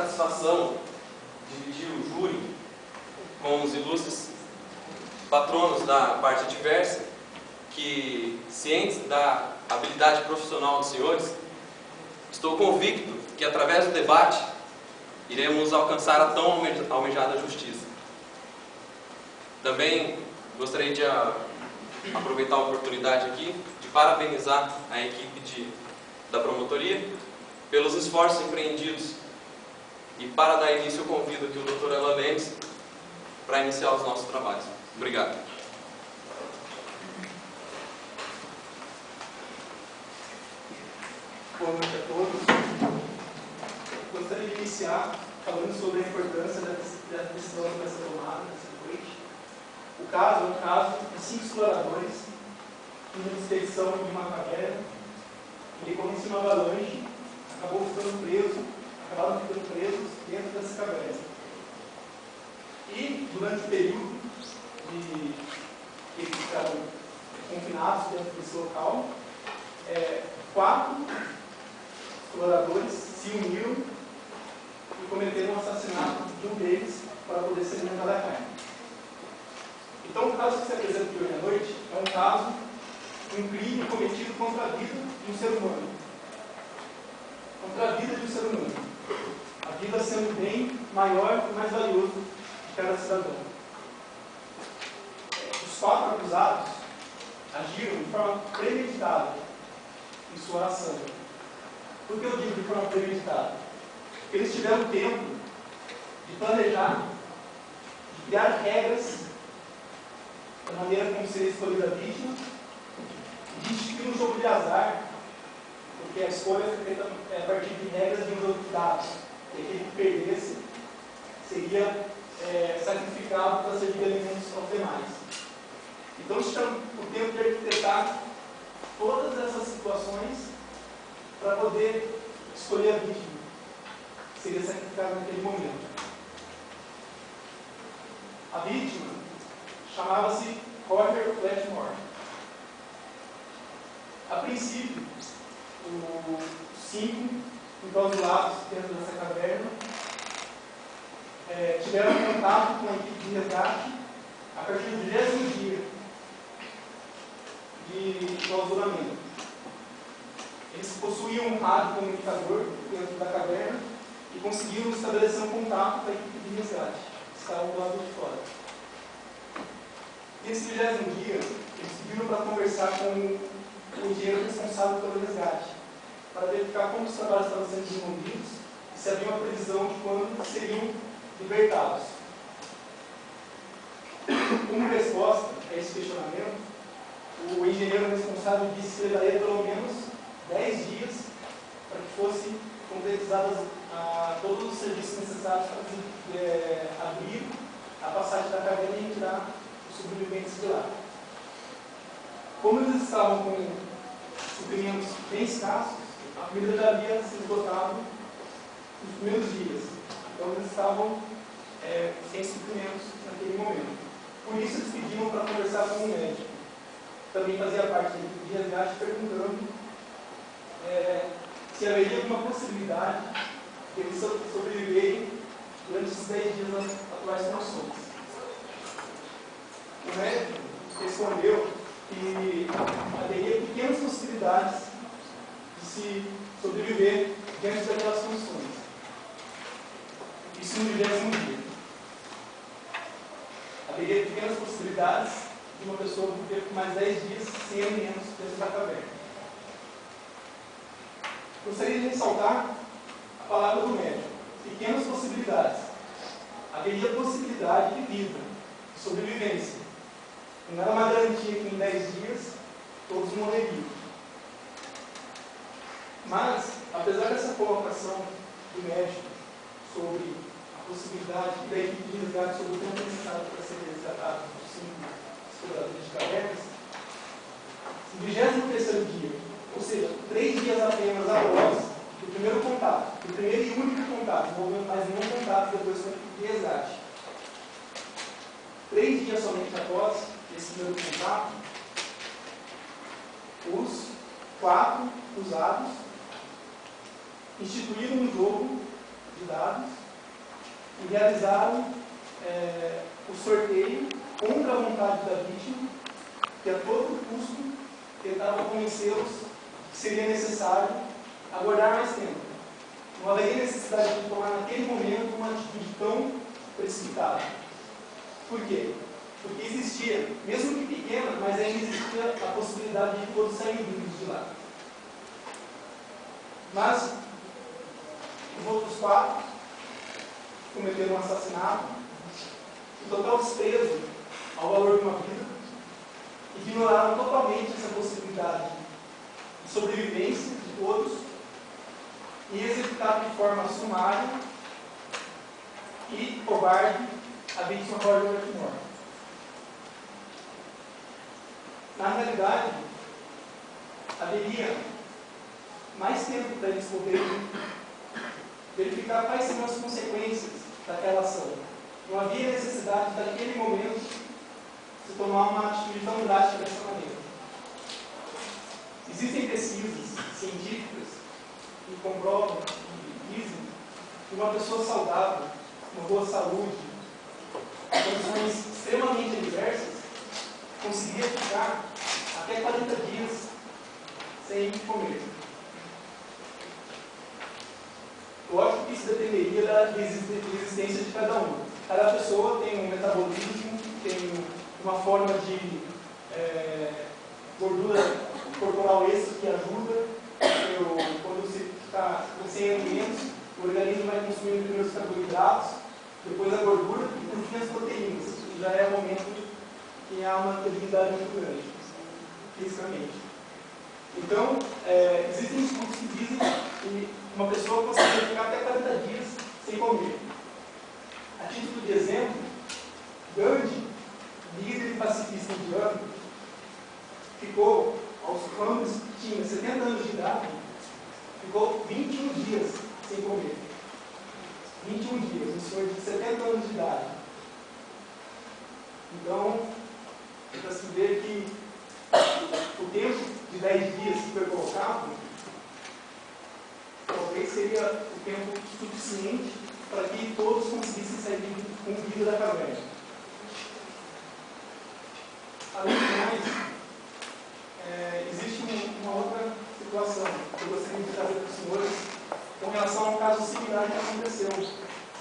satisfação dividir o júri com os ilustres patronos da parte adversa, que, cientes da habilidade profissional dos senhores, estou convicto que, através do debate, iremos alcançar a tão almejada justiça. Também gostaria de aproveitar a oportunidade aqui de parabenizar a equipe da promotoria pelos esforços empreendidos, e para dar início eu convido aqui o Dr. Elan Mendes para iniciar os nossos trabalhos. Obrigado. Boa noite a todos. Gostaria de iniciar falando sobre a importância da decisão que vai ser tomada nessa noite. O caso é um caso de 5 exploradores em uma expedição em uma caverna, em decorrência de uma avalanche, acabaram ficando presos dentro dessa caverna. E, durante o período que eles ficaram confinados dentro desse local, 4 exploradores se uniram e cometeram o assassinato de um deles para poder se alimentar da carne. Então, o caso que se apresenta aqui hoje à noite é um caso de um crime cometido contra a vida de um ser humano. Contra a vida de um ser humano. A vida sendo o bem maior e mais valioso de cada cidadão. Os 4 acusados agiram de forma premeditada em sua ação. Por que eu digo de forma premeditada? Porque eles tiveram tempo de planejar, de criar regras da maneira como seria escolhida a vítima, de instituir um jogo de azar, porque a escolha foi feita a partir de regras de um jogo de dados. E aquele que perdesse seria sacrificado para servir alimentos aos demais. Então, estamos o tempo de arquitetar todas essas situações para poder escolher a vítima que seria sacrificada naquele momento. A vítima chamava-se Roger Fletchmore. A princípio, os 5 enclausurados dentro dessa caverna tiveram contato com a equipe de resgate a partir do 20º dia de enclausuramento. Eles possuíam um rádio comunicador dentro da caverna e conseguiram estabelecer um contato com a equipe de resgate, que estava do lado de fora. Nesse 20º dia, eles pediram para conversar com o engenheiro responsável pelo resgate, para verificar como os trabalhos estavam sendo desenvolvidos e se havia uma previsão de quando seriam libertados. Como resposta a esse questionamento, o engenheiro responsável disse que levaria pelo menos 10 dias para que fossem concretizados todos os serviços necessários para abrir a passagem da caverna e retirar os sobreviventes de lá. Como eles estavam com suprimentos bem escassos, a comida já havia se esgotado nos primeiros dias. Então eles estavam sem suprimentos naquele momento. Por isso eles pediram para conversar com um médico. Também fazia parte de resgate, perguntando se haveria alguma possibilidade de eles sobreviverem durante esses 10 dias das atuais condições. O médico respondeu que haveria pequenas possibilidades de se sobreviver diante daquelas condições. Isso no 20º dia. Haveria pequenas possibilidades de uma pessoa viver por mais 10 dias sem alimentos dentro da caverna. Gostaria de ressaltar a palavra do médico. Pequenas possibilidades. Haveria possibilidade de vida, de sobrevivência. Não era uma garantia que em 10 dias todos morreriam. Mas, apesar dessa colocação do médico sobre a possibilidade da equipe de resgate sobre o tempo necessário para ser resgatado dos 5 exploradores de cavernas, no 23º dia, ou seja, 3 dias apenas após o primeiro contato, o primeiro e único contato, não houve mais nenhum contato depois com a equipe de resgate. 3 dias somente após esse primeiro contato, os 4 usados instituíram um jogo de dados e realizaram o sorteio contra a vontade da vítima, que a todo custo tentava convencê-los que seria necessário aguardar mais tempo. Não haveria necessidade de tomar naquele momento uma atitude tão precipitada. Por quê? Porque existia, mesmo que pequena, mas ainda existia a possibilidade de todos saírem vivos de lá. Mas os outros 4 cometeram um assassinato, um total desprezo ao valor de uma vida, ignoraram totalmente essa possibilidade de sobrevivência de todos e executaram de forma sumária e covarde a vítima Roger Whitmore. Na realidade, haveria mais tempo para eles poderem verificar quais são as consequências daquela ação. Não havia necessidade, naquele momento, de tomar uma atitude tão drástica dessa maneira. Existem pesquisas científicas que comprovam e dizem que uma pessoa saudável, uma boa saúde, em condições extremamente adversas, conseguia ficar até 40 dias sem comer. Lógico que isso dependeria da existência de cada um. Cada pessoa tem um metabolismo, tem uma forma de gordura corporal extra que ajuda. Quando você está sem alimentos, o organismo vai consumindo primeiro os carboidratos, depois a gordura e por fim as proteínas. Isso já é o momento que há uma atividade muito grande, fisicamente. Então, existem estudos que dizem que uma pessoa consegue ficar até 40 dias sem comer. A título de exemplo, Gandhi, líder e pacifista indiano, ficou, quando tinha 70 anos de idade, ficou 21 dias sem comer. 21 dias, um senhor de 70 anos de idade. Então, para se ver que o tempo de 10 dias que foi colocado, talvez seria o tempo suficiente para que todos conseguissem sair com vida da caverna. Além do mais, existe uma outra situação que eu gostaria de trazer para os senhores com relação a um caso similar que aconteceu.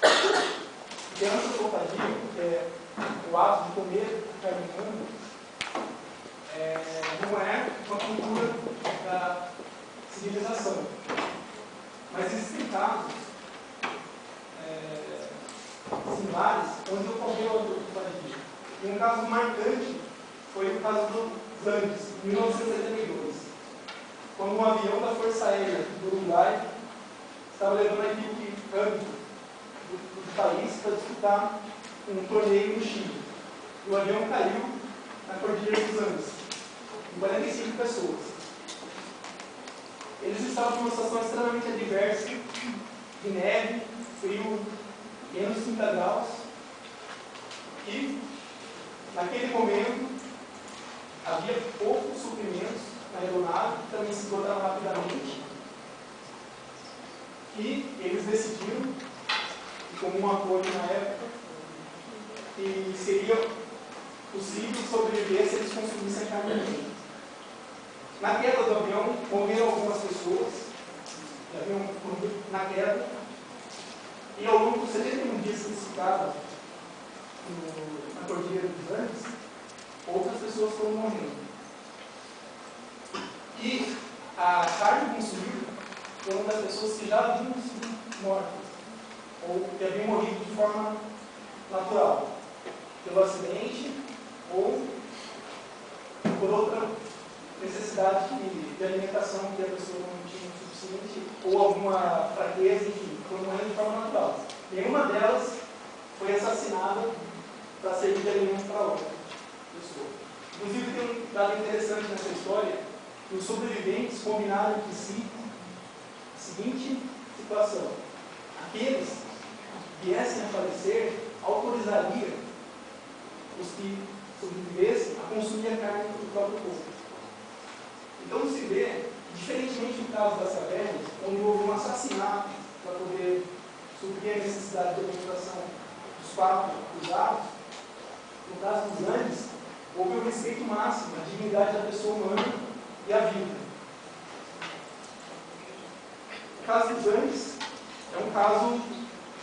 A antropofagia, que é o ato de comer carne humana, não é uma cultura da civilização. Mas existem casos similares onde ocorreu a antropofagia. E um caso marcante foi o caso dos Andes, em 1972, quando um avião da Força Aérea do Uruguai estava levando a equipe do país para disputar um torneio no Chile. E o avião caiu na Cordilheira dos Andes, com 45 pessoas. Eles estavam numa situação extremamente adversa, de neve, frio, menos 30 graus, e naquele momento havia poucos suprimentos na aeronave, que também se esgotaram rapidamente, e eles decidiram, como um acordo na época, que seria possível sobreviver se eles consumissem carne humana. Na queda do avião, morreram algumas pessoas, que haviam morrido na queda, e ao longo dos 71 dias que eles ficaram na Cordilheira dos Andes, outras pessoas foram morrendo. E a carne consumida foi uma das pessoas que já haviam sido mortas, ou que haviam morrido de forma natural, pelo acidente ou por outra necessidade de alimentação que a pessoa não tinha o suficiente, ou alguma fraqueza, enfim, foi morrendo de forma natural. Nenhuma delas foi assassinada para servir de alimento para outra pessoa. Inclusive, tem um dado interessante nessa história, que os sobreviventes combinaram entre si a seguinte situação: aqueles que viessem a falecer autorizaria os que sobrevivessem a consumir a carne do próprio corpo. Então se vê, diferentemente do caso das cavernas, onde houve um assassinato para poder suprir a necessidade de organização dos fatos usados, no caso dos Andes, houve o respeito máximo à dignidade da pessoa humana e à vida. O caso dos Andes é um caso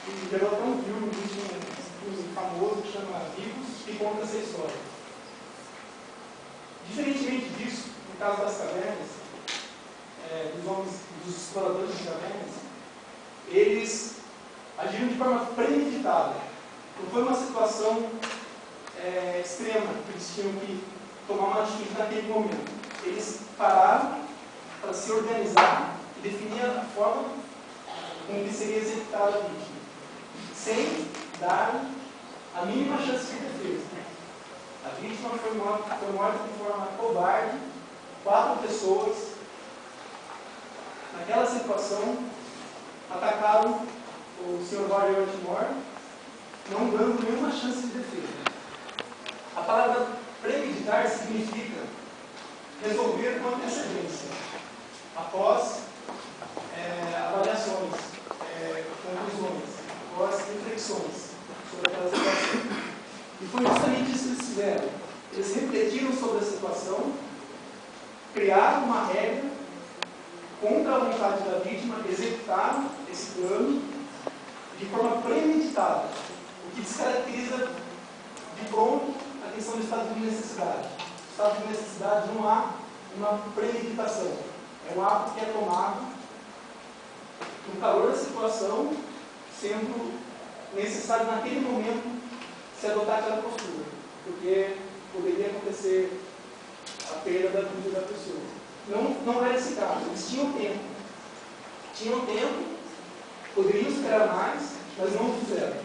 que gerou até um filme famoso que chama Vivos, que conta essa história. Diferentemente disso, no caso das cavernas, dos exploradores de cavernas, eles agiram de forma premeditada. Não foi uma situação extrema que eles tinham que tomar uma atitude naquele momento. Eles pararam para se organizar e definir a forma com que seria executada a vítima, sem dar a mínima chance de defesa. A vítima foi morta de forma covarde, 4 pessoas, naquela situação, atacaram o Sr. Roger Whitmore, não dando nenhuma chance de defesa. A palavra premeditar significa resolver com antecedência, após avaliações, conclusões, após reflexões sobre aquela situação. E foi justamente isso que eles fizeram. Eles refletiram sobre a situação, criaram uma regra contra a vontade da vítima, executaram esse plano de forma premeditada, o que descaracteriza de pronto a questão do estado de necessidade. No estado de necessidade não há uma premeditação, é um ato que é tomado no calor da situação, sendo necessário naquele momento se adotar aquela postura, porque poderia acontecer a perda da vida da pessoa. Não era esse caso, eles tinham tempo, poderiam esperar mais, mas não fizeram.